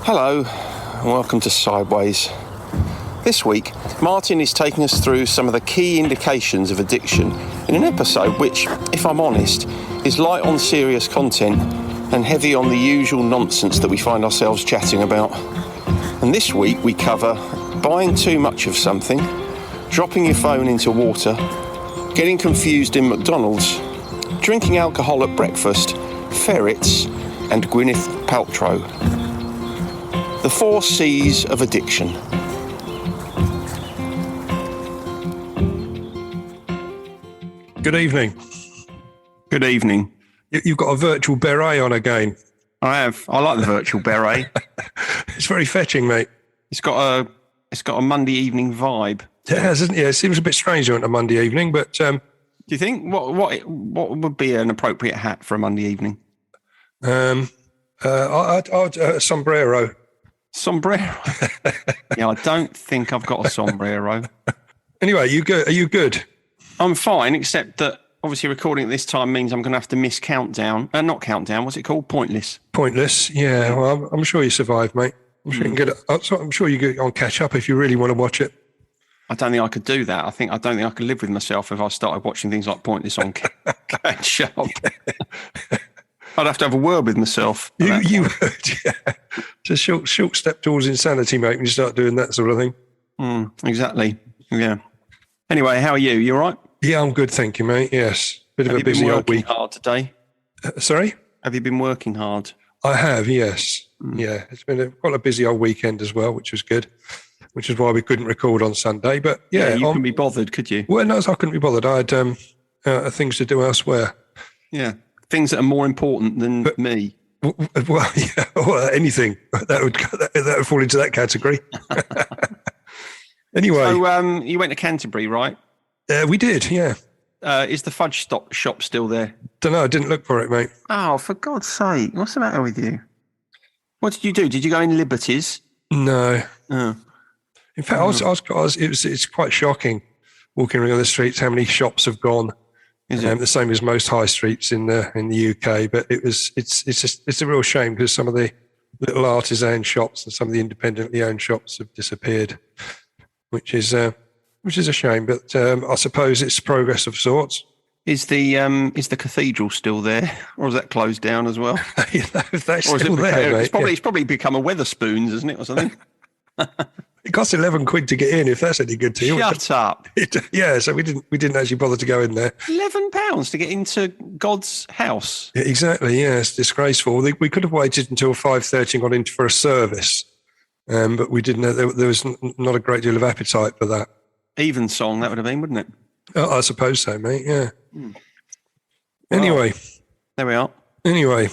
Hello, and welcome to Sideways. This week, Martin is taking us through some of the key indications of addiction in an episode which, if I'm honest, is light on serious content and heavy on the usual nonsense that we find ourselves chatting about. And this week we cover buying too much of something, dropping your phone into water, getting confused in McDonalds, drinking alcohol at breakfast, ferrets, and Gwyneth Paltrow. The 4 C's of addiction. Good evening. Good evening. You've got a virtual beret on again. I have. I like the virtual beret. It's very fetching, mate. It's got a Monday evening vibe. It has, isn't it? Yeah, it seems a bit strange on a Monday evening, but do you think what would be an appropriate hat for a Monday evening? I'd sombrero. Sombrero. Yeah, I don't think I've got a sombrero. Anyway, are you good? I'm fine, except that obviously recording at this time means I'm going to have to miss countdown. Not countdown. What's it called? Pointless. Pointless. Yeah. Well, I'm sure you survived, mate. I'm sure you can get it. I'm sure you get on catch up if you really want to watch it. I don't think I could do that. I don't think I could live with myself if I started watching things like Pointless on catch up. I'd have to have a word with myself. You would, yeah. It's a short step towards insanity, mate, when you start doing that sort of thing. Exactly. Yeah. Anyway, how are you? You all right? Yeah, I'm good, thank you, mate. Yes. Bit of a busy old week. Have you been working hard today? Sorry? Have you been working hard? I have, yes. Yeah, it's been quite a busy old weekend as well, which was good, which is why we couldn't record on Sunday. But yeah, you couldn't be bothered, could you? Well, no, I couldn't be bothered. I had things to do elsewhere. Yeah. Things that are more important than me. Well, yeah, well, anything that would fall into that category. Anyway, so you went to Canterbury, right? We did, yeah. Is the fudge shop still there? Don't know. I didn't look for it, mate. Oh, for God's sake! What's the matter with you? What did you do? Did you go in Liberties? No. Oh. In fact, it's quite shocking walking around the streets how many shops have gone. Is it? The same as most high streets in the UK, but it's a real shame because some of the little artisan shops and some of the independently owned shops have disappeared, which is a shame. But I suppose it's progress of sorts. Is the cathedral still there, or is that closed down as well? If that's still there, mate, it's probably become a Wetherspoons, isn't it, or something? It costs £11 to get in, if that's any good to you. Shut up. Yeah, so we didn't actually bother to go in there. £11 to get into God's house. Yeah, exactly. Yeah, it's disgraceful. We could have waited until 5:30 and gone in for a service, but we didn't. There was not a great deal of appetite for that. Evensong, that would have been, wouldn't it? I suppose so, mate. Yeah. Anyway, there we are. Anyway,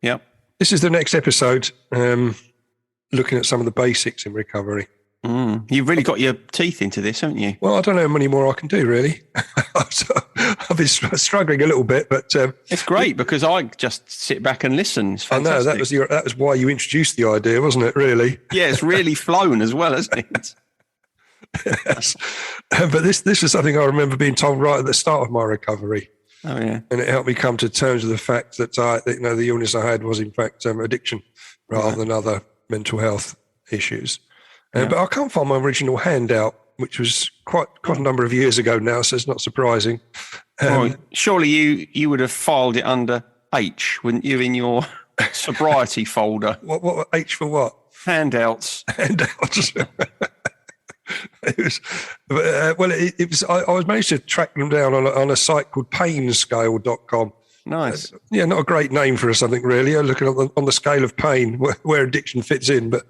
yep. This is the next episode. Looking at some of the basics in recovery. You've really got your teeth into this, haven't you? Well, I don't know how many more I can do, really. I've been struggling a little bit, but it's great because I just sit back and listen. It's fantastic. I know that was why you introduced the idea, wasn't it? Really? Yeah, it's really flown as well, hasn't it? Yes. But this was something I remember being told right at the start of my recovery. Oh yeah, and it helped me come to terms with the fact that the illness I had was in fact addiction rather than other mental health issues. But I can't find my original handout, which was quite a number of years ago now, so it's not surprising. Well, surely you would have filed it under H, wouldn't you, in your sobriety folder? What H for what? Handouts. Handouts. It was, it was. I was managed to track them down on a site called painscale.com. Nice. Yeah, not a great name for something really. I'm looking on the scale of pain where addiction fits in, but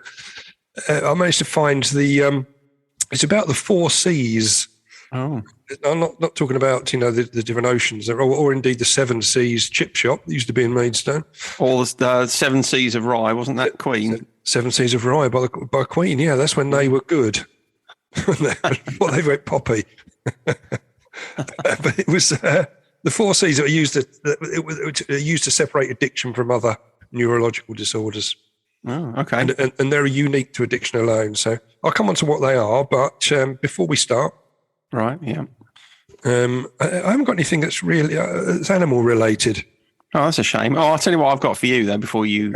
I managed to find it's about the 4 C's. Oh. I'm not talking about the different oceans or indeed the 7 C's chip shop that used to be in Maidstone. Or the 7 C's of Rye, wasn't that Queen? 7 C's of Rye by Queen. Yeah, that's when they were good. Well, they went poppy. But it was the 4 C's that were used to separate addiction from other neurological disorders. Oh, okay. And they're unique to addiction alone. So I'll come on to what they are, but before we start, right? Yeah. I haven't got anything that's really it's animal related. Oh, that's a shame. Oh, I'll tell you what I've got for you though. Before you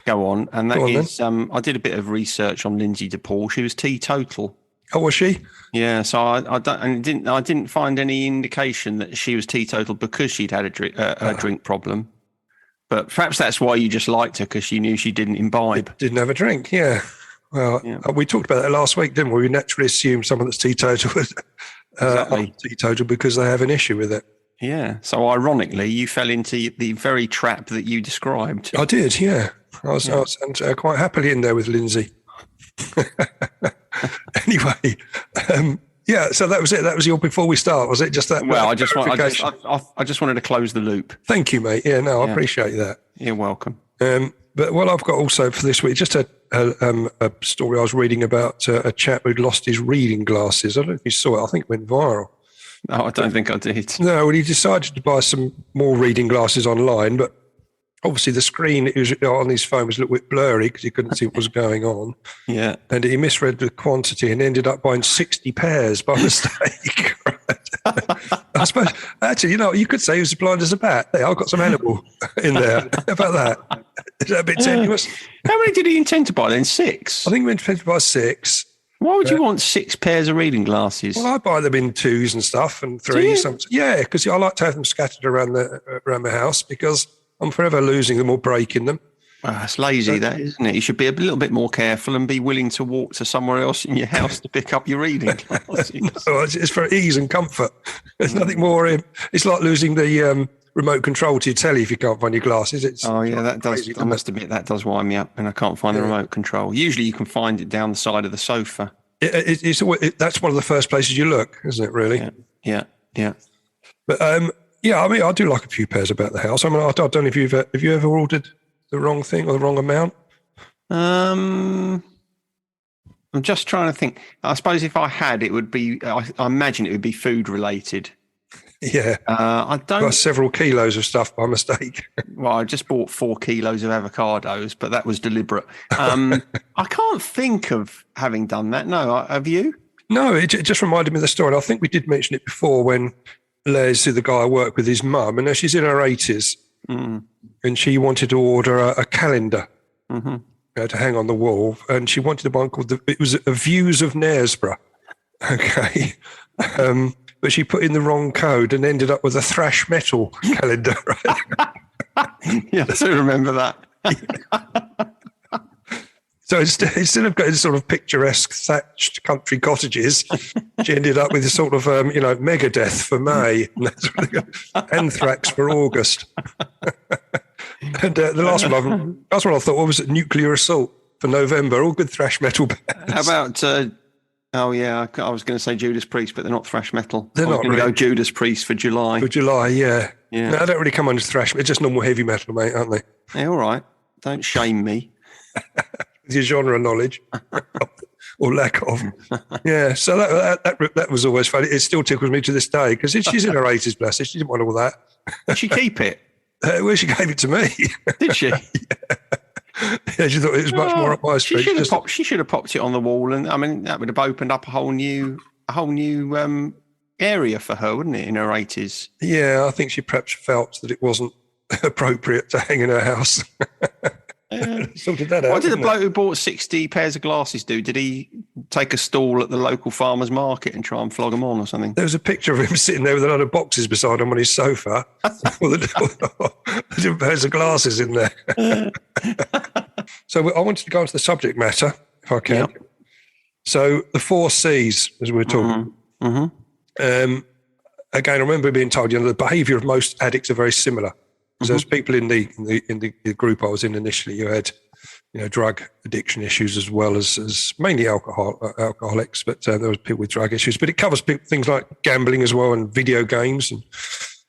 Go on. And that Go on, is, I did a bit of research on Lindsay DePaul. She was teetotal. Oh, was she? Yeah, so I didn't find any indication that she was teetotal because she'd had a drink problem. But perhaps that's why you just liked her, because you knew she didn't imbibe. Didn't have a drink, yeah. Well, we talked about that last week, didn't we? We naturally assume someone that's teetotal is teetotal because they have an issue with it. Yeah. So ironically, you fell into the very trap that you described. I did, yeah. I was quite happily in there with Lindsay. Anyway, so that was it. That was your before we start, was it? Just that. Well, I just wanted to close the loop. Thank you, mate. Yeah, no, I appreciate that. You're welcome. But what I've got also for this week, just a story I was reading about a chap who'd lost his reading glasses. I don't know if you saw it. I think it went viral. No, I don't think I did. No, well, he decided to buy some more reading glasses online, but obviously the screen on his phone was a little bit blurry because he couldn't see what was going on. Yeah. And he misread the quantity and ended up buying 60 pairs by mistake. I suppose, actually, you could say he was as blind as a bat. Hey, I've got some animal in there. How about that? Is that a bit tenuous? How many did he intend to buy then? 6? I think he intended to buy 6. Why would you want 6 pairs of reading glasses? Well, I buy them in 2s and stuff and 3s. Yeah, because I like to have them scattered around the house because I'm forever losing them or breaking them. Well, that's lazy, that, isn't it? You should be a little bit more careful and be willing to walk to somewhere else in your house to pick up your reading glasses. No, it's for ease and comfort. There's nothing more. It's like losing the remote control to your telly if you can't find your glasses. That does. I must admit that does wind me up, and I can't find the remote control. Usually, you can find it down the side of the sofa. That's one of the first places you look, isn't it? Really? Yeah. But I mean, I do like a few pairs about the house. I mean, I don't know if have you ever ordered the wrong thing or the wrong amount? I'm just trying to think. I suppose if I had, it would be. I imagine it would be food related. Yeah. I don't. Got several kilos of stuff by mistake. Well, I just bought 4 kilos of avocados, but that was deliberate. I can't think of having done that. No, have you? No, it just reminded me of the story. I think we did mention it before when Les, the guy I work with, his mum, and now she's in her 80s, and she wanted to order a calendar to hang on the wall, and she wanted one called it was Views of Knaresborough. Okay. But she put in the wrong code and ended up with a thrash metal calendar. Right? Yeah, I do remember that. So instead of getting sort of picturesque thatched country cottages, she ended up with a sort of, Megadeth for May, and Anthrax for August. And the last one I thought, what was it? Nuclear Assault for November. All good thrash metal bands. How about? I was going to say Judas Priest, but they're not thrash metal. They're not. Going to go Judas Priest for July. For July, yeah. No, they don't really come under thrash. It's just normal heavy metal, mate, aren't they? Yeah, all right. Don't shame me. With your genre knowledge or lack of. Yeah. So that was always funny. It still tickles me to this day because she's in her 80s, bless her. She didn't want all that. Did she keep it? Well, she gave it to me. Did she? Yeah, she thought it was much more up my street. She should have popped it on the wall, and I mean that would have opened up a whole new area for her, wouldn't it? In her 80s. Yeah, I think she perhaps felt that it wasn't appropriate to hang in her house. Sorted that out. What did the bloke who bought 60 pairs of glasses do? Did he take a stall at the local farmer's market and try and flog them on or something? There was a picture of him sitting there with a lot of boxes beside him on his sofa with different pairs of glasses in there. So I wanted to go into the subject matter, if I can. Yep. So the 4 C's, as we were talking. Again, I remember being told, the behaviour of most addicts are very similar. So there's people in the group I was in initially who had, drug addiction issues as well as mainly alcoholics, but there was people with drug issues. But it covers things like gambling as well, and video games and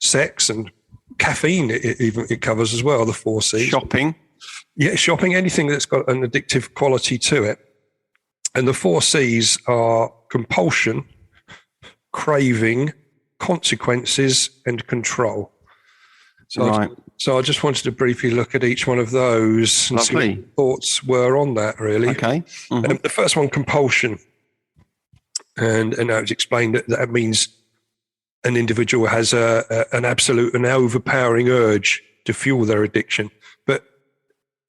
sex and caffeine. It covers as well, the 4 C's. Shopping. Yeah, shopping, anything that's got an addictive quality to it. And the 4 C's are compulsion, craving, consequences, and control. So, right. So I just wanted to briefly look at each one of those and see what your thoughts were on that, really. Okay. The first one, compulsion. And now it's explained that means an individual has an absolute and overpowering urge to fuel their addiction. But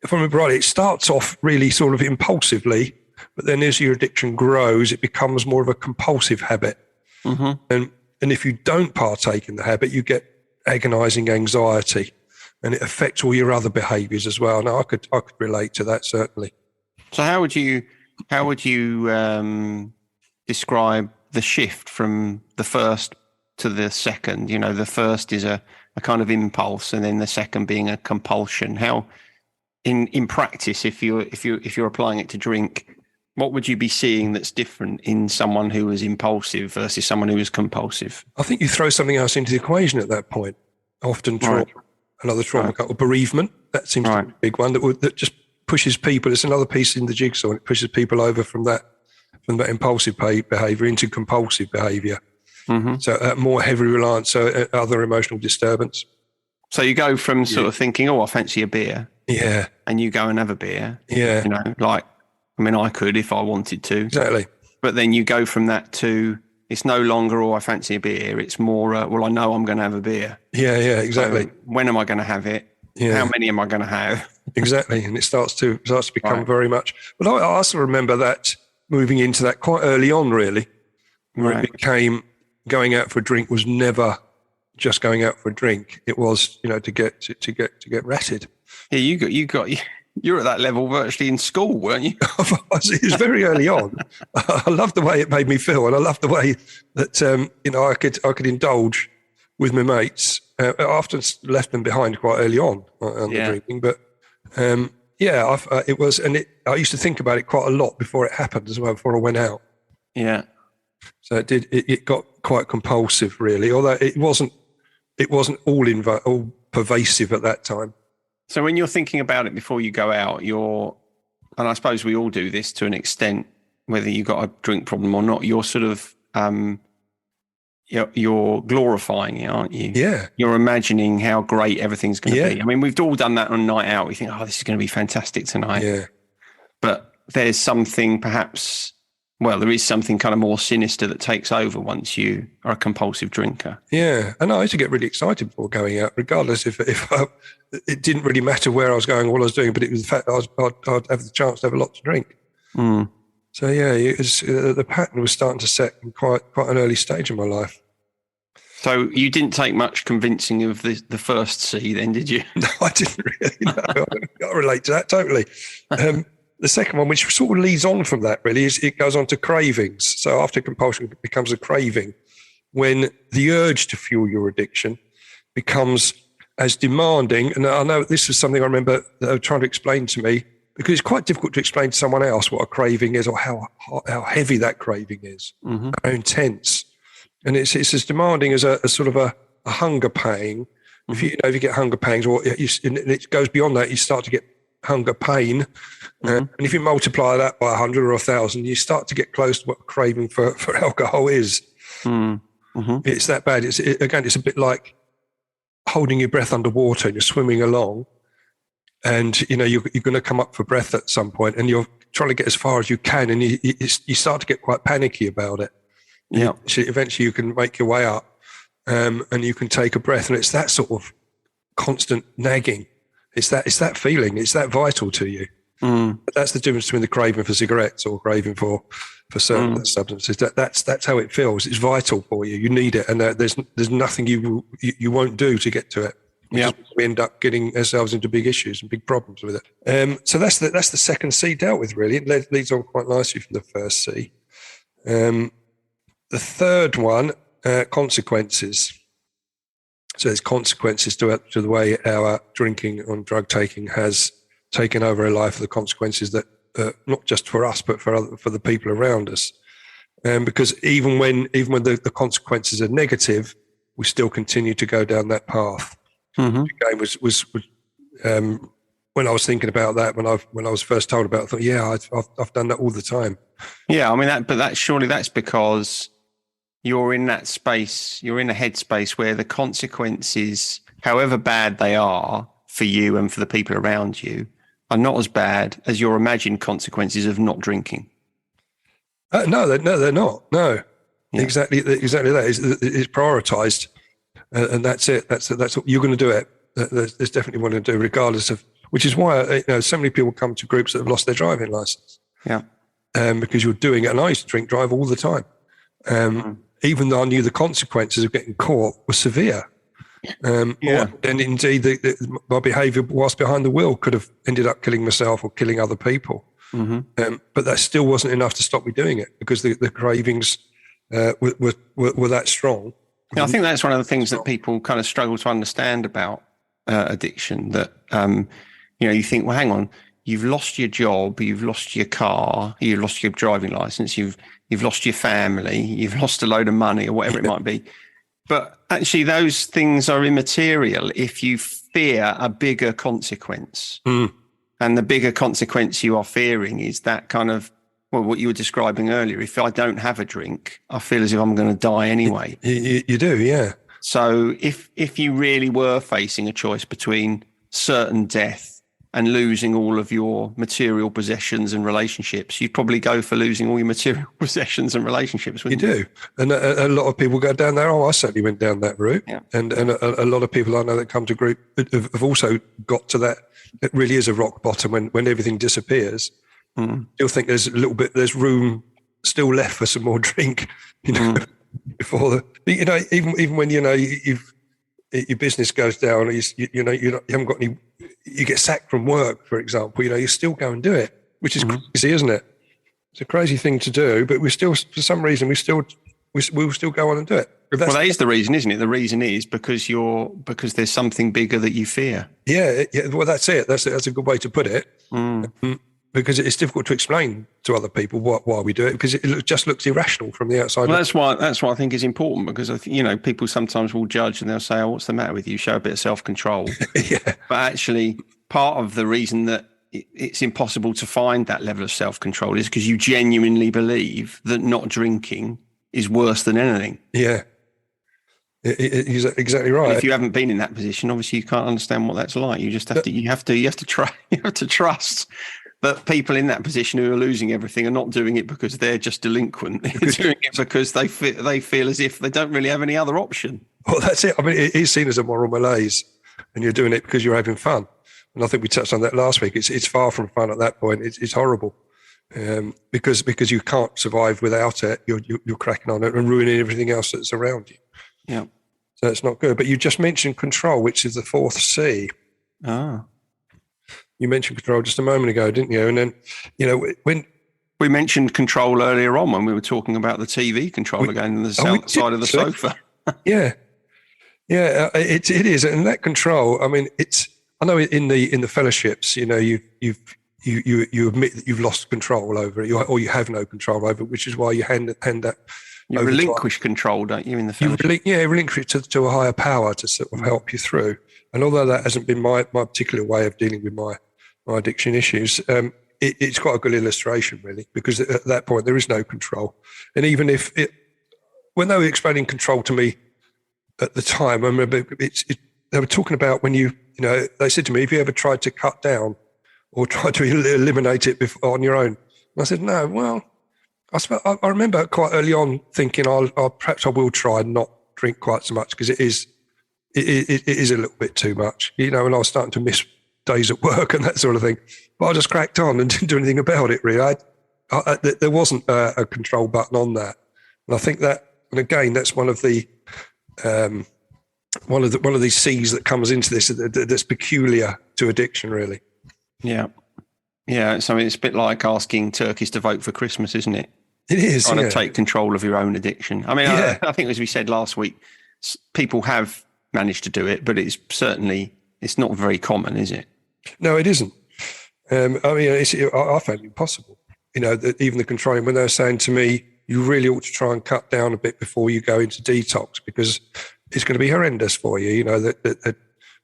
if I remember right, it starts off really sort of impulsively, but then as your addiction grows, it becomes more of a compulsive habit. And if you don't partake in the habit, you get agonizing anxiety, and it affects all your other behaviors as well. Now, I could relate to that, certainly. So how would you describe the shift from the first to the second? You know, the first is a kind of impulse, and then the second being a compulsion. How, in practice, if you're applying it to drink, what would you be seeing that's different in someone who was impulsive versus someone who was compulsive? I think you throw something else into the equation at that point. Often trauma, another trauma, or bereavement. That seems to be a big one that just pushes people. It's another piece in the jigsaw, and it pushes people over from that impulsive behaviour into compulsive behaviour. So more heavy reliance, so other emotional disturbance. So you go from sort of thinking, oh, I fancy a beer. Yeah. And you go and have a beer. Yeah. You know, like, I mean, I could if I wanted to. Exactly. But then you go from that to, it's no longer, oh, I fancy a beer. It's more, well, I know I'm going to have a beer. Yeah, exactly. So when am I going to have it? Yeah. How many am I going to have? Exactly. And it starts to become very much. But I also remember that moving into that quite early on, really, where it became going out for a drink was never just going out for a drink. It was, you know, to get ratted. Yeah, you're at that level virtually in school, weren't you? It was very early on. I loved the way it made me feel, and I loved the way that you know, I could indulge with my mates. I often left them behind quite early on the drinking, but it was, and I used to think about it quite a lot before it happened as well, before I went out. Yeah. So it got quite compulsive, really, although it wasn't all pervasive at that time. So when you're thinking about it before you go out, and I suppose we all do this to an extent, whether you've got a drink problem or not, you're sort of, you're glorifying it, aren't you? Yeah. You're imagining how great everything's going to be. I mean, we've all done that on a night out. We think, oh, this is going to be fantastic tonight. Yeah. But there's something there is something kind of more sinister that takes over once you are a compulsive drinker. Yeah, and I used to get really excited before going out, regardless if it didn't really matter where I was going or what I was doing, but it was the fact that I'd have the chance to have a lot to drink. So the pattern was starting to set in quite an early stage in my life. So you didn't take much convincing of the first C then, did you? No, I didn't really. No, I relate to that totally. The second one, which sort of leads on from that, really, is it goes on to cravings. So after compulsion, it becomes a craving when the urge to fuel your addiction becomes as demanding. And I know this was something I remember they were trying to explain to me, because it's quite difficult to explain to someone else what a craving is or how heavy that craving is, how intense. And it's as demanding as a sort of a hunger pang. If you get hunger pangs, or it goes beyond that, you start to get hunger pain. And if you multiply that by 100 or 1,000, you start to get close to what craving for alcohol is. It's that bad. It's a bit like holding your breath underwater and you're swimming along, and you know you're going to come up for breath at some point, and you're trying to get as far as you can, and you start to get quite panicky about it. Yeah. Eventually, you can make your way up, and you can take a breath, and it's that sort of constant nagging. It's that feeling. It's that vital to you. But that's the difference between the craving for cigarettes or craving for certain substances. That's how it feels. It's vital for you. You need it, and there's nothing you won't do to get to it. We end up getting ourselves into big issues and big problems with it. So that's the second C dealt with, really. It leads on quite nicely from the first C. The third one, consequences. So there's consequences to the way our drinking and drug taking has taken over our life, the consequences that not just for us, but for the people around us. Because even when the consequences are negative, we still continue to go down that path. Again, was when I was thinking about that, when I was first told about it, I thought, yeah, I've done that all the time. Yeah, I mean surely that's because you're in that space, you're in a headspace where the consequences, however bad they are for you and for the people around you, are not as bad as your imagined consequences of not drinking. No, they're not. No, exactly that. It's prioritized, and that's it. That's what you're going to do it. There's definitely one to do, regardless of which is why so many people come to groups that have lost their driving license. Yeah. Because you're doing it. And I used to drink drive all the time. Even though I knew the consequences of getting caught were severe. And indeed, my behaviour whilst behind the wheel could have ended up killing myself or killing other people. But that still wasn't enough to stop me doing it, because the cravings were that strong. I think that's one of the things that people kind of struggle to understand about addiction, that, you think, well, hang on, you've lost your job, you've lost your car, you've lost your driving license, you've lost your family, you've lost a load of money or whatever it might be. But actually, those things are immaterial if you fear a bigger consequence. And the bigger consequence you are fearing is that kind of, what you were describing earlier. If I don't have a drink, I feel as if I'm going to die anyway. You do, yeah. So if you really were facing a choice between certain death and losing all of your material possessions and relationships, you'd probably go for losing all your material possessions and relationships, wouldn't you? You do. And a lot of people go down there. Oh, I certainly went down that route. Yeah. And a lot of people I know that come to group have also got to that. It really is a rock bottom when everything disappears. You'll think there's room still left for some more drink, before even when, your business goes down, you haven't got any, you get sacked from work, for example, you still go and do it, which is crazy, isn't it? It's a crazy thing to do, but we still, for some reason, we'll still go on and do it. Well, that is the reason, isn't it? The reason is because there's something bigger that you fear. Yeah. Well, that's it. That's a good way to put it. Because it's difficult to explain to other people why we do it, because it just looks irrational from the outside. Well, that's what I think is important, because people sometimes will judge and they'll say, "Oh, what's the matter with you? Show a bit of self-control." Yeah. But actually, part of the reason that it's impossible to find that level of self-control is because you genuinely believe that not drinking is worse than anything. Yeah. He's exactly right. And if you haven't been in that position, obviously you can't understand what that's like. You just have to trust that people in that position who are losing everything are not doing it because they're just delinquent. They're doing it because they feel as if they don't really have any other option. Well, that's it. I mean, it is seen as a moral malaise, and you're doing it because you're having fun. And I think we touched on that last week. It's far from fun at that point. It's horrible, because you can't survive without it. You're cracking on it and ruining everything else that's around you. Yeah. So it's not good. But you just mentioned control, which is the fourth C. Ah. You mentioned control just a moment ago, didn't you? And then, when we mentioned control earlier on when we were talking about the TV control again on the side of the sofa. Yeah, it is, and that control. I mean, I know in the fellowships, you admit that you've lost control over it, or you have no control over it, which is why you hand that. You relinquish control, don't you, in the fellowship? Relinquish it to a higher power to sort of help you through. And although that hasn't been my particular way of dealing with my addiction issues, it's quite a good illustration, really, because at that point there is no control. And even when they were explaining control to me at the time, I remember they were talking about when they said to me, "Have you ever tried to cut down or try to eliminate it on your own?" And I said, "No." Well, I remember quite early on thinking, perhaps I will try and not drink quite so much, because it is a little bit too much, and I was starting to miss days at work and that sort of thing. But I just cracked on and didn't do anything about it, really. There wasn't a control button on that, and I think that, and again, that's one of the one of these C's that comes into this that's peculiar to addiction, really. Yeah. So it's a bit like asking turkeys to vote for Christmas, isn't it? It is. Trying to take control of your own addiction. I mean, Yeah. I think, as we said last week, people have managed to do it, but it's not very common, is it? No, it isn't. I mean, I found it impossible. That even the controlling, when they were saying to me, you really ought to try and cut down a bit before you go into detox, because it's going to be horrendous for you. The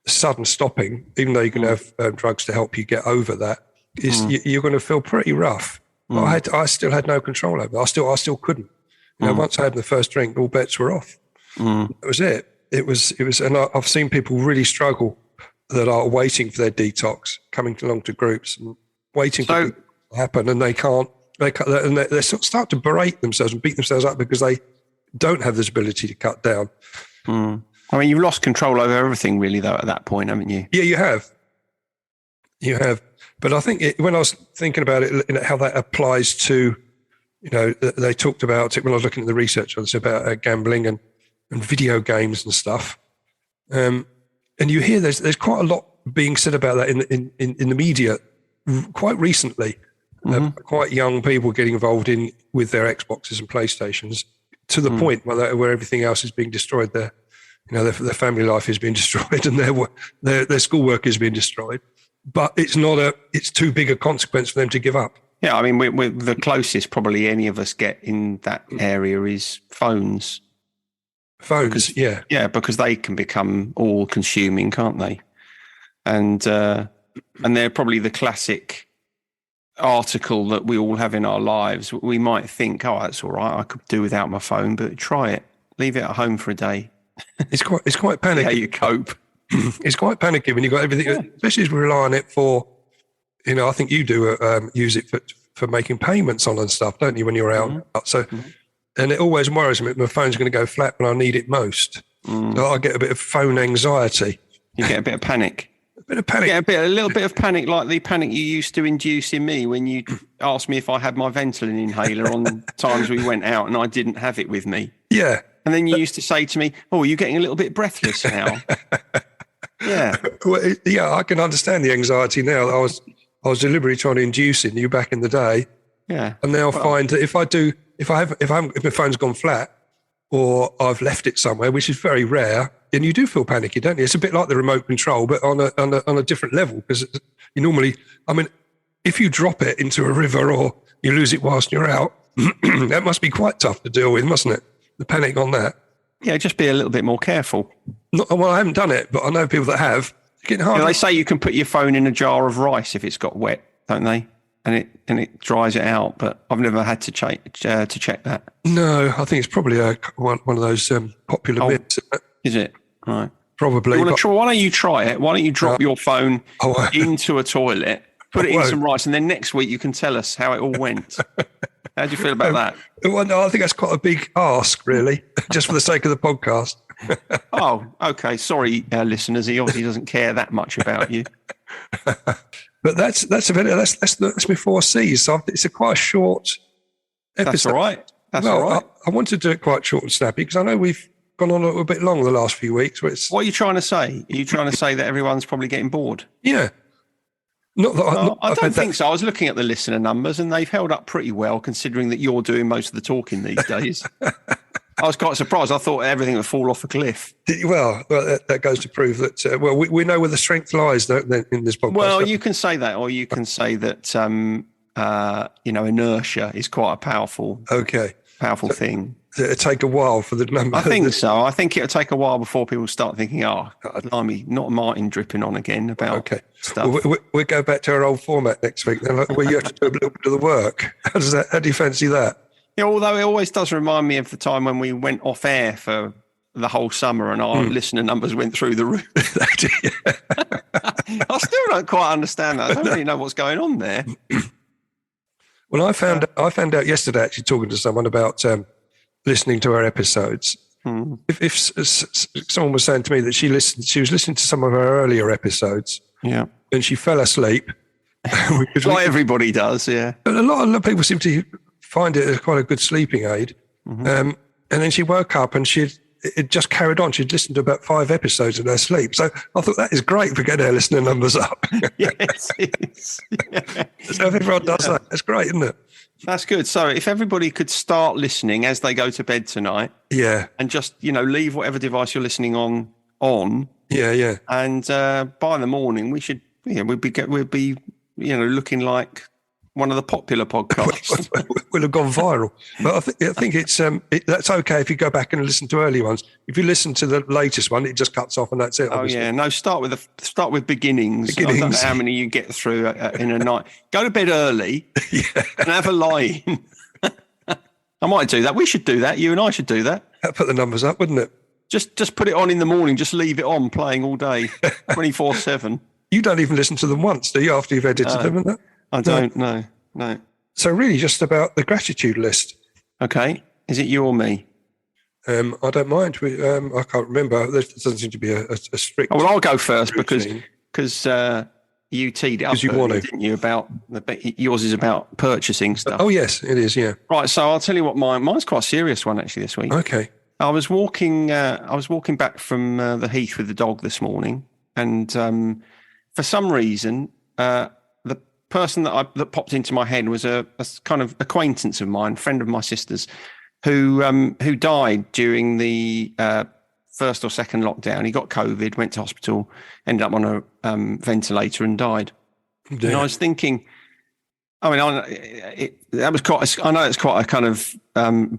sudden stopping, even though you can have drugs to help you get over that, you're going to feel pretty rough. I still had no control over it. I still couldn't. Once I had the first drink, all bets were off. That was it. It was, and I've seen people really struggle that are waiting for their detox, coming along to groups and waiting for it to happen, and they can't. And they sort of start to berate themselves and beat themselves up because they don't have this ability to cut down. I mean, you've lost control over everything, really, though, at that point, haven't you? Yeah, you have. You have. But I think when I was thinking about it, how that applies to, they talked about it when I was looking at the research on this about gambling and video games and stuff. And you hear there's quite a lot being said about that in the media quite recently. Quite young people getting involved with their Xboxes and PlayStations to the point where everything else is being destroyed. Their family life is being destroyed, and their schoolwork is being destroyed. But it's too big a consequence for them to give up. Yeah, I mean, we're the closest probably any of us get in that area is phones. Phones, yeah. Yeah, because they can become all-consuming, can't they? And they're probably the classic article that we all have in our lives. We might think, oh, that's all right, I could do without my phone, but try it. Leave it at home for a day. It's quite panicky. How you cope. It's quite panicky when you've got everything, especially as we rely on it for, I think you do use it for making payments on and stuff, don't you, when you're out? So, and it always worries me, my phone's going to go flat when I need it most. So I get a bit of phone anxiety. You get a bit of panic. A bit of panic. A little bit of panic, like the panic you used to induce in me when you asked me if I had my Ventolin inhaler on times we went out and I didn't have it with me. Yeah. And then you used to say to me, "Oh, you're getting a little bit breathless now." Yeah. Well, yeah, I can understand the anxiety now. I was deliberately trying to induce in you back in the day. Yeah. And now find that if my phone's gone flat or I've left it somewhere, which is very rare, then you do feel panicky, don't you? It's a bit like the remote control, but on a different level, because you normally, if you drop it into a river or you lose it whilst you're out, that must be quite tough to deal with, mustn't it? The panic on that. Yeah, just be a little bit more careful. Well, I haven't done it, but I know people that have. It's getting hard. They say you can put your phone in a jar of rice if it's got wet, don't they? And it dries it out. But I've never had to check that. No, I think it's probably one of those popular myths. Is it? Right. Probably. Why don't you try it? Why don't you drop your phone into a toilet, put it in some rice, and then next week you can tell us how it all went. How do you feel about that? Well, no, I think that's quite a big ask, really, just for the sake of the podcast. Oh, okay. Sorry, listeners. He obviously doesn't care that much about you. But that's before C's. So it's quite a short episode. That's all right. All right. I want to do it quite short and snappy because I know we've gone on a little bit long the last few weeks. What are you trying to say? Are you trying to say that everyone's probably getting bored? Yeah. Not that I don't think so. I was looking at the listener numbers and they've held up pretty well considering that you're doing most of the talking these days. I was quite surprised. I thought everything would fall off a cliff. Well, that goes to prove that, we know where the strength lies, don't they, in this podcast. Well, you can say that, or you can say that, inertia is quite a powerful thing. It'll take a while for the number. I think so. I think it'll take a while before people start thinking, blimey, not Martin dripping on again about stuff. We'll go back to our old format next week, then, where you have to do a little bit of the work. How do you fancy that? Yeah, although it always does remind me of the time when we went off air for the whole summer and our listener numbers went through the roof. I still don't quite understand that. I don't really know what's going on there. Well, I found out yesterday, actually, talking to someone about listening to our episodes. If someone was saying to me that she was listening to some of our earlier episodes, and she fell asleep. Like everybody does, yeah. But a lot of people seem to find it as quite a good sleeping aid. And then she woke up and it just carried on. She'd listened to about 5 episodes in her sleep. So I thought that is great for getting our listener numbers up. Yes, it is. Yeah. So if everyone does that, that's great, isn't it? That's good. So if everybody could start listening as they go to bed tonight, and just leave whatever device you're listening on, and by the morning we should, we'd be looking like one of the popular podcasts. We'll have gone viral. But I think it's that's okay if you go back and listen to early ones. If you listen to the latest one, it just cuts off and that's it. Obviously. Oh yeah, no. Start with beginnings. I don't know how many you get through in a night. Go to bed early and have a lie-in. I might do that. We should do that. You and I should do that. That'd put the numbers up, wouldn't it? Just put it on in the morning. Just leave it on playing all day, 24/7. You don't even listen to them once, do you? After you've edited them, and that. I don't. No. So really, just about the gratitude list. Okay, is it you or me? I don't mind. I can't remember. There doesn't seem to be a strict. Oh, well, I'll go first routine. because you teed it up, you want to. didn't you? Yours is about purchasing stuff. Oh yes, it is. Yeah. Right. So I'll tell you what mine's quite a serious one actually this week. Okay. I was walking back from the heath with the dog this morning, and for some reason, the person that popped into my head was a kind of acquaintance of mine, friend of my sister's, who died during the first or second lockdown. He got COVID, went to hospital, ended up on a ventilator, and died. Yeah. And I was thinking, I mean, that was quite. I know it's quite a kind of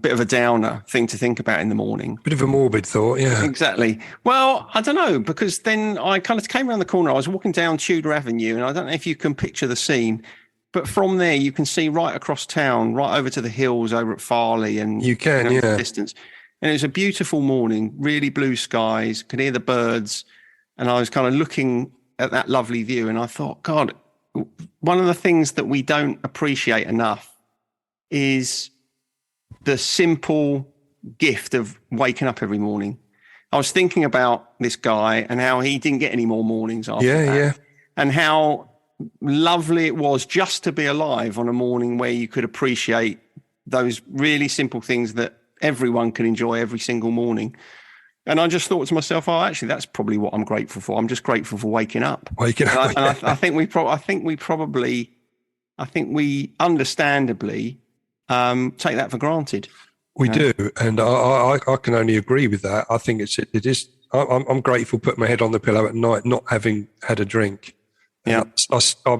bit of a downer thing to think about in the morning. Bit of a morbid thought, yeah. Exactly. Well, I don't know, because then I kind of came around the corner. I was walking down Tudor Avenue, and I don't know if you can picture the scene, but from there you can see right across town, right over to the hills over at Farley, and you can, yeah, distance. And it was a beautiful morning, really blue skies. Could hear the birds, and I was kind of looking at that lovely view, and I thought, God. One of the things that we don't appreciate enough is the simple gift of waking up every morning. I was thinking about this guy and how he didn't get any more mornings after that. Yeah. And how lovely it was just to be alive on a morning where you could appreciate those really simple things that everyone can enjoy every single morning. And I just thought to myself, oh, actually, that's probably what I'm grateful for. I'm just grateful for waking up. Waking up. And I think we understandably take that for granted. We do, and I can only agree with that. I think it is. I'm grateful putting my head on the pillow at night, not having had a drink. Yeah,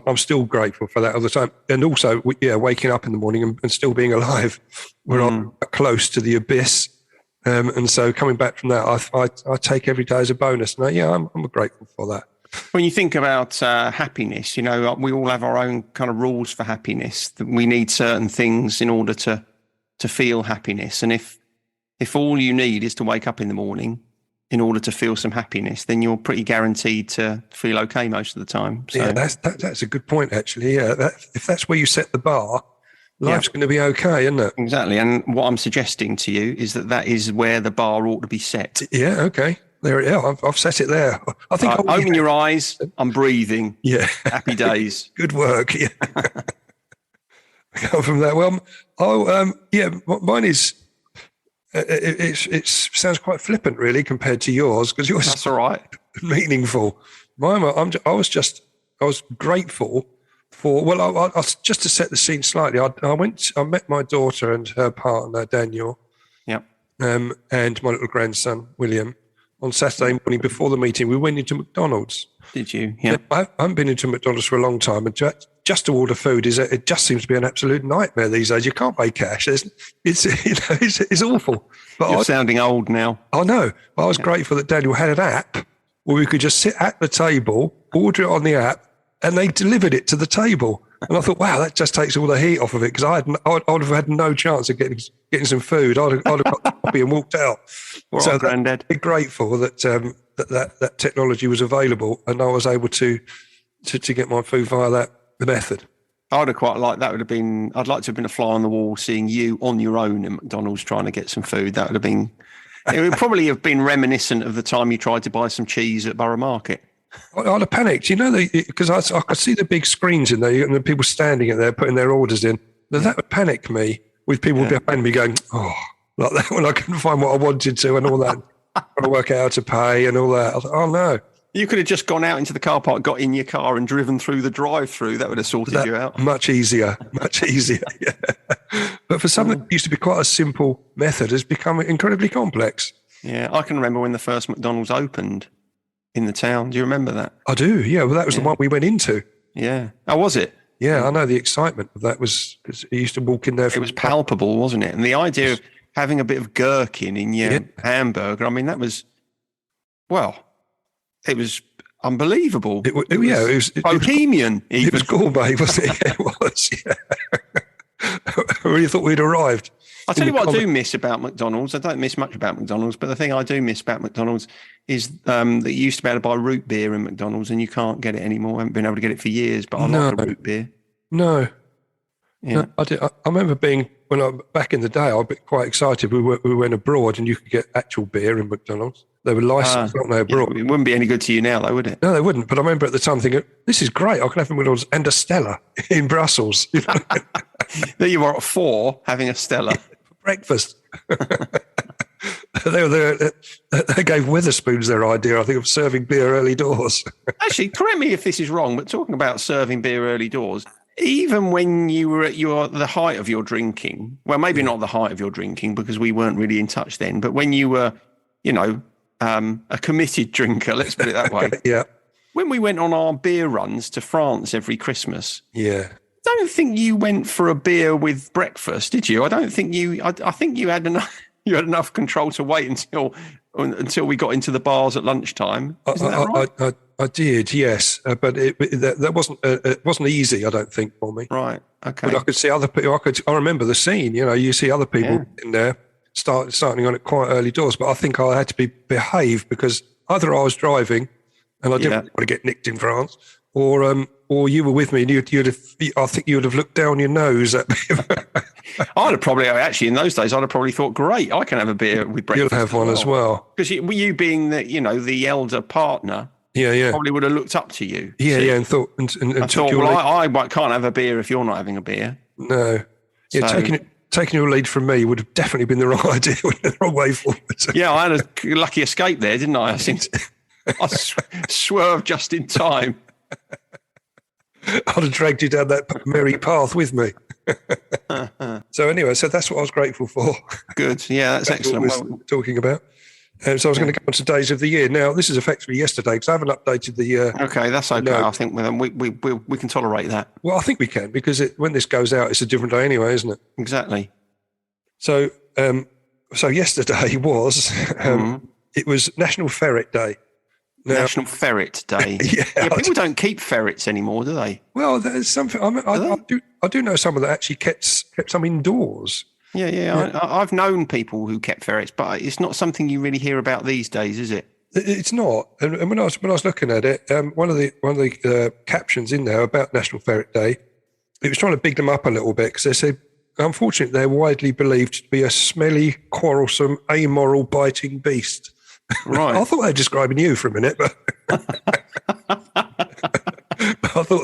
I'm still grateful for that all the time, and also, waking up in the morning and still being alive. We're close to the abyss. And so coming back from that, I take every day as a bonus. And I'm grateful for that. When you think about happiness, we all have our own kind of rules for happiness. That we need certain things in order to feel happiness. And if all you need is to wake up in the morning in order to feel some happiness, then you're pretty guaranteed to feel okay most of the time. So, yeah, that's a good point, actually. Yeah, if that's where you set the bar, life's going to be okay, isn't it? Exactly. And what I'm suggesting to you is that is where the bar ought to be set. Yeah, okay. There, yeah, I've set it there. I think open your eyes. I'm breathing. Yeah. Happy days. Good work. Yeah. Go from there. Well, mine is. It sounds quite flippant, really, compared to yours, because yours. That's all right. Meaningful. Mine. I was grateful. Just to set the scene slightly, I met my daughter and her partner, Daniel, and my little grandson, William, on Saturday morning before the meeting. We went into McDonald's. Did you? Yeah. I haven't been into McDonald's for a long time, and just to order food it just seems to be an absolute nightmare these days. You can't pay cash. It's awful. But You're sounding old now. I know. I was grateful that Daniel had an app where we could just sit at the table, order it on the app, and they delivered it to the table. And I thought, wow, that just takes all the heat off of it, because I would have had no chance of getting some food. I'd have got the coffee and walked out. So Granddad. I'm grateful that that technology was available, and I was able to get my food via that method. I would have quite liked that. I'd like to have been a fly on the wall, seeing you on your own in McDonald's trying to get some food. That would have been. It would probably have been reminiscent of the time you tried to buy some cheese at Borough Market. I'd have panicked, because I could see the big screens in there and the people standing in there putting their orders in. That would panic me, with people behind me going, oh, like that, when I couldn't find what I wanted to and all that. Trying to work out how to pay and all that. I thought, oh no. You could have just gone out into the car park, got in your car and driven through the drive-through. That would have sorted you out. Much easier. Yeah. But for something that used to be quite a simple method, has become incredibly complex. Yeah, I can remember when the first McDonald's opened in the town. Do you remember that? I do, yeah. Well, that was the one we went into. Yeah. Oh, was it? Yeah, I know the excitement of that was, because he used to walk in there. It was palpable, wasn't it? And the idea of having a bit of gherkin in your hamburger, I mean, that was, it was unbelievable. It was bohemian. It was gourmet, wasn't it? It was, yeah. I really thought we'd arrived. I'll tell you what I do miss about McDonald's. I don't miss much about McDonald's, but the thing I do miss about McDonald's is that you used to be able to buy root beer in McDonald's, and you can't get it anymore. I haven't been able to get it for years, but I like the root beer. No. Yeah. No, I remember back in the day, I was quite excited. We went abroad and you could get actual beer in McDonald's. They were licensed, not they abroad. It wouldn't be any good to you now, though, would it? No, they wouldn't. But I remember at the time thinking, this is great. I can have a McDonald's and a Stella in Brussels. You know? There you are at 4 having a Stella. For breakfast. They gave Wetherspoons their idea, I think, of serving beer early doors. Actually, correct me if this is wrong, but talking about serving beer early doors, even when you were at the height of your drinking, well, maybe not the height of your drinking because we weren't really in touch then, but when you were, a committed drinker, let's put it that way. Yeah. When we went on our beer runs to France every Christmas, yeah, I don't think you went for a beer with breakfast, did you? I don't think you. I think you had enough. You had enough control to wait until we got into the bars at lunchtime. Isn't that right? I did, yes, but that wasn't easy. I don't think for me. Right. Okay. But I could see other people. I remember the scene. You see other people in there starting on it quite early doors. But I think I had to behave because either I was driving and I didn't want to get nicked in France, or you were with me and I think you would have looked down your nose at me. I'd have probably, actually, in those days, I'd have probably thought, great, I can have a beer with breakfast. You'll have one as well. Because you being the elder partner, probably would have looked up to you. Yeah, and thought, and took your lead. I can't have a beer if you're not having a beer. No. Yeah, taking your lead from me would have definitely been the wrong idea, the wrong way forward. Yeah, I had a lucky escape there, didn't I? I swerved just in time. I'd have dragged you down that merry path with me. So anyway, that's what I was grateful for. Good. Yeah, that's excellent. What we're talking about. So I was going to go on to days of the year. Now, this is effectively yesterday because I haven't updated the... okay, that's okay. I think we can tolerate that. Well, I think we can because when this goes out, it's a different day anyway, isn't it? Exactly. So yesterday was... It was National Ferret Day. Now, National Ferret Day. People don't keep ferrets anymore, do they? Well, there's something. I do know someone that actually kept some indoors. Yeah. I've known people who kept ferrets, but it's not something you really hear about these days, is it? It's not. And when I was looking at it, one of the captions in there about National Ferret Day, it was trying to big them up a little bit because they said, unfortunately, they're widely believed to be a smelly, quarrelsome, amoral, biting beast. Right. I thought they were describing you for a minute, but I thought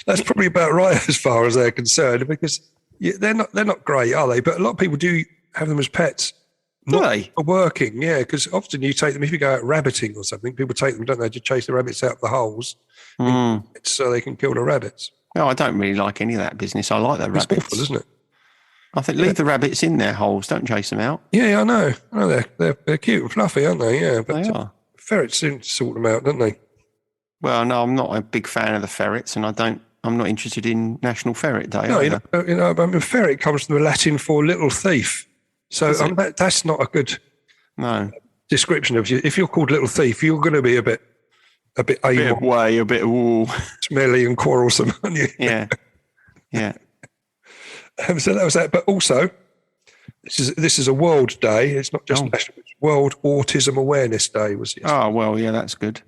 that's probably about right as far as they're concerned because they're not great, are they? But a lot of people do have them as pets. Do they? For working, yeah, because often you take them, if you go out rabbiting or something, people take them, don't they, to chase the rabbits out of the holes so they can kill the rabbits. No, I don't really like any of that business. I like the rabbits. It's awful, isn't it? I think leave the rabbits in their holes. Don't chase them out. Yeah, I know. They're cute and fluffy, aren't they? Yeah, but they are. Ferrets seem to sort them out, don't they? Well, no, I'm not a big fan of the ferrets, and I'm not interested in National Ferret Day. No, I mean, ferret comes from the Latin for little thief. So that's not a good description of you. If you're called little thief, you're going to be a bit smelly and quarrelsome, aren't you? Yeah. So that was that. But also, this is a World Day. It's not just National. It's World Autism Awareness Day. Was it? Oh well, yeah, that's good.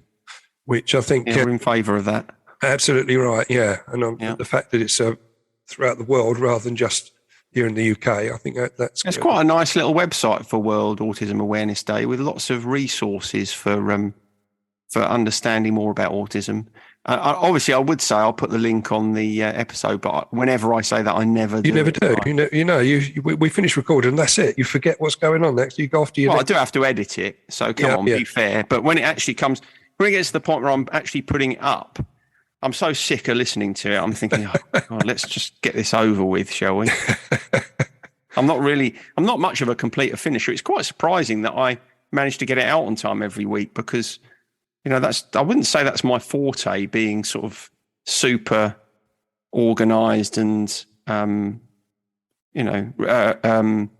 Which I think we're in favour of that. Absolutely right. Yeah, and the fact that it's throughout the world rather than just here in the UK, I think that's. It's quite a nice little website for World Autism Awareness Day with lots of resources for understanding more about autism. Obviously, I would say I'll put the link on the episode, but whenever I say that, I never do. You never do. Right? We finish recording, and that's it. You forget what's going on next. You go off to your. Well, I do have to edit it, so come on, be fair. But when it actually comes, when it gets to the point where I'm actually putting it up, I'm so sick of listening to it. I'm thinking, oh, God, let's just get this over with, shall we? I'm not much of a completer finisher. It's quite surprising that I managed to get it out on time every week because. I wouldn't say that's my forte, being sort of super organised and,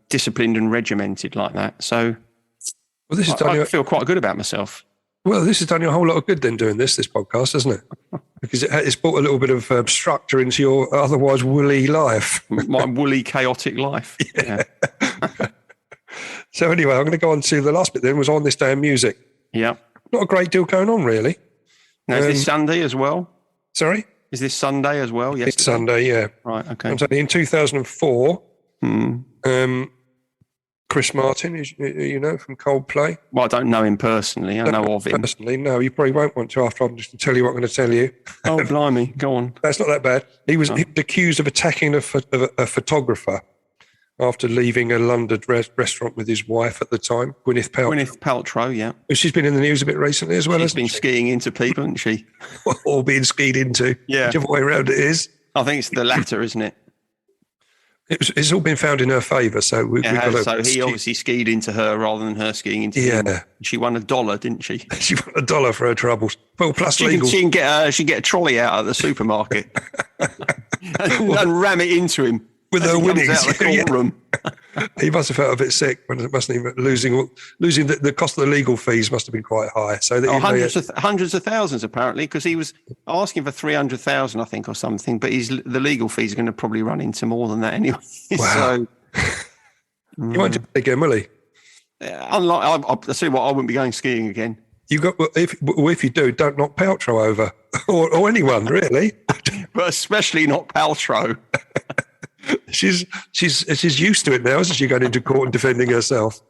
disciplined and regimented like that. So I feel quite good about myself. Well, this has done you a whole lot of good then doing this podcast, hasn't it? Because it's brought a little bit of structure into your otherwise woolly life. My woolly, chaotic life. Yeah. So anyway, I'm going to go on to the last bit then, was on this day in music. Yeah. Not a great deal going on, really. Now, is this Sunday as well? Sorry? Is this Sunday as well? Yes. It's Sunday, yeah. Right, okay. I'm saying in 2004, Chris Martin, you know, from Coldplay. Well, I don't know him personally. I know of him. Personally, no, you probably won't want to after I'm just going to tell you what I'm going to tell you. Oh, blimey. Go on. That's not that bad. He was accused of attacking a photographer after leaving a London restaurant with his wife at the time, Gwyneth Paltrow. Gwyneth Paltrow, yeah. She's been in the news a bit recently as well, She's been skiing into people, hasn't she? Or being skied into. Yeah. Whichever way around it is. I think it's the latter, isn't it? It's all been found in her favour, so we've got to... So he obviously skied into her rather than her skiing into him. Yeah. She won $1, didn't she? She won $1 for her troubles. Well, plus legal. She can get a trolley out of the supermarket and ram it into him with her winnings. Out of the courtroom. He must have felt a bit sick when it mustn't even losing the cost of the legal fees must have been quite high. So that hundreds of thousands apparently, because he was asking for 300,000, I think, or something. But the legal fees are going to probably run into more than that anyway. Wow. So you won't do it again, will he? I'll tell you what, I wouldn't be going skiing again. If you do, don't knock Paltrow over or anyone really, but especially not Paltrow. She's used to it now, isn't she? Going into court and defending herself.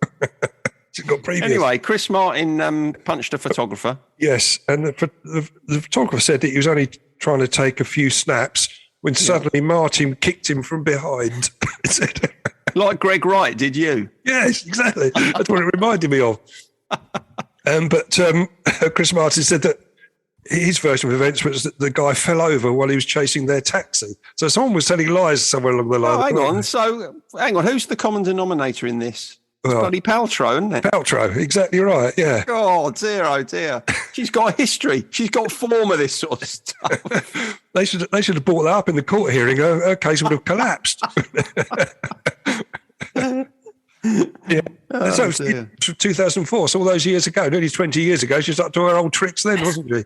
She's got previous. Anyway, Chris Martin punched a photographer. Yes, and the photographer said that he was only trying to take a few snaps when suddenly Martin kicked him from behind. Like Greg Wright, did you? Yes, exactly. That's what it reminded me of. But Chris Martin said that his version of events was that the guy fell over while he was chasing their taxi. So someone was telling lies somewhere along the line. Hang on. Who's the common denominator in this? It's bloody Paltrow, isn't it? Paltrow, exactly right, yeah. Oh, dear. She's got a history. She's got form of this sort of stuff. They should have brought that up in the court hearing. Her case would have collapsed. Yeah. So it was 2004, so all those years ago, nearly 20 years ago, she was up to her old tricks then, wasn't she?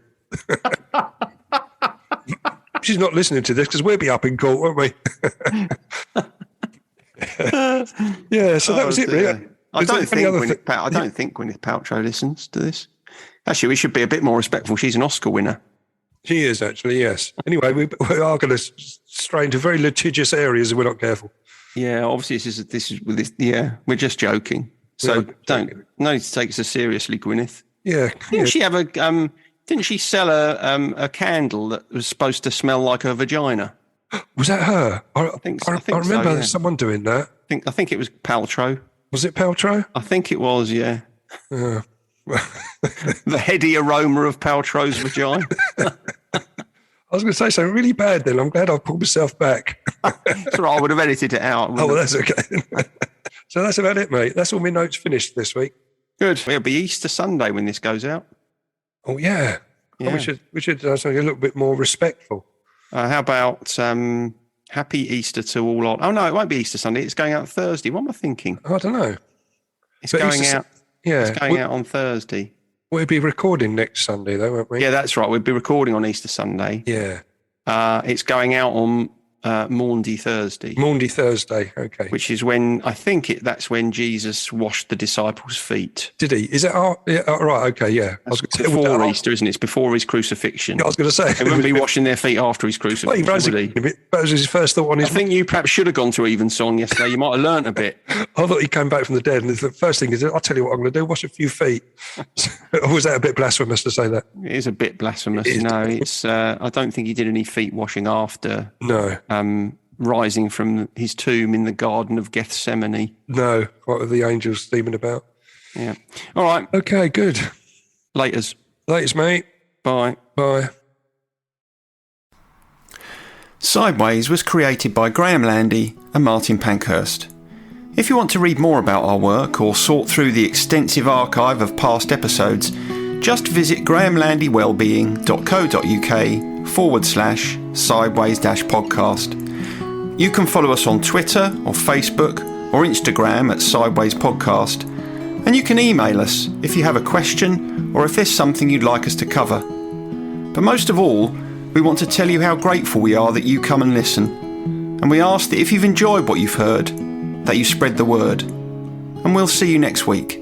She's not listening to this because we'll be up in court, won't we? Yeah, so that was it, really. I don't think Gwyneth Paltrow listens to this. Actually, we should be a bit more respectful. She's an Oscar winner. She is, actually, yes. Anyway, we are going to stray into very litigious areas if we're not careful. Yeah, obviously this is yeah, we're just joking. So no need to take us so seriously, Gwyneth. Yeah. Didn't she have didn't she sell a candle that was supposed to smell like her vagina? Was that her? I remember someone doing that. I think it was Paltrow. Was it Paltrow? I think it was, yeah. The heady aroma of Paltrow's vagina. I was going to say something really bad then. I'm glad I pulled myself back. That's right, I would have edited it out. Oh, well, that's okay. So that's about it, mate. That's all my notes finished this week. Good. It'll be Easter Sunday when this goes out. Oh, yeah. Oh, we should do something a little bit more respectful. How about Happy Easter to all on... Oh, no, it won't be Easter Sunday. It's going out Thursday. What am I thinking? I don't know. It's going out on Thursday. We'll be recording next Sunday, though, won't we? Yeah, that's right. We'll be recording on Easter Sunday. Yeah. It's going out on Maundy Thursday. Maundy Thursday, okay. Which is when, that's when Jesus washed the disciples' feet. Did he? Is it? Right, okay, yeah. It's before Easter, isn't it? It's before his crucifixion. Yeah, I was going to say. They wouldn't be washing their feet after his crucifixion, that was his first thought on his... I think you perhaps should have gone to Evensong yesterday. You might have learnt a bit. I thought he came back from the dead, and the first thing is, I'll tell you what I'm going to do, wash a few feet. Or was that a bit blasphemous to say that? It is a bit blasphemous. It's. I don't think he did any feet washing after. No. Rising from his tomb in the Garden of Gethsemane. No, what were the angels steaming about? Yeah. All right. Okay, good. Laters, mate. Bye. Bye. Sideways was created by Graham Landy and Martin Pankhurst. If you want to read more about our work or sort through the extensive archive of past episodes, just visit grahamlandy-wellbeing.co.uk/sideways-podcast. You can follow us on Twitter or Facebook or Instagram at Sideways Podcast, and you can email us if you have a question or if there's something you'd like us to cover. But most of all, we want to tell you how grateful we are that you come and listen, and we ask that if you've enjoyed what you've heard, that you spread the word. And we'll see you next week.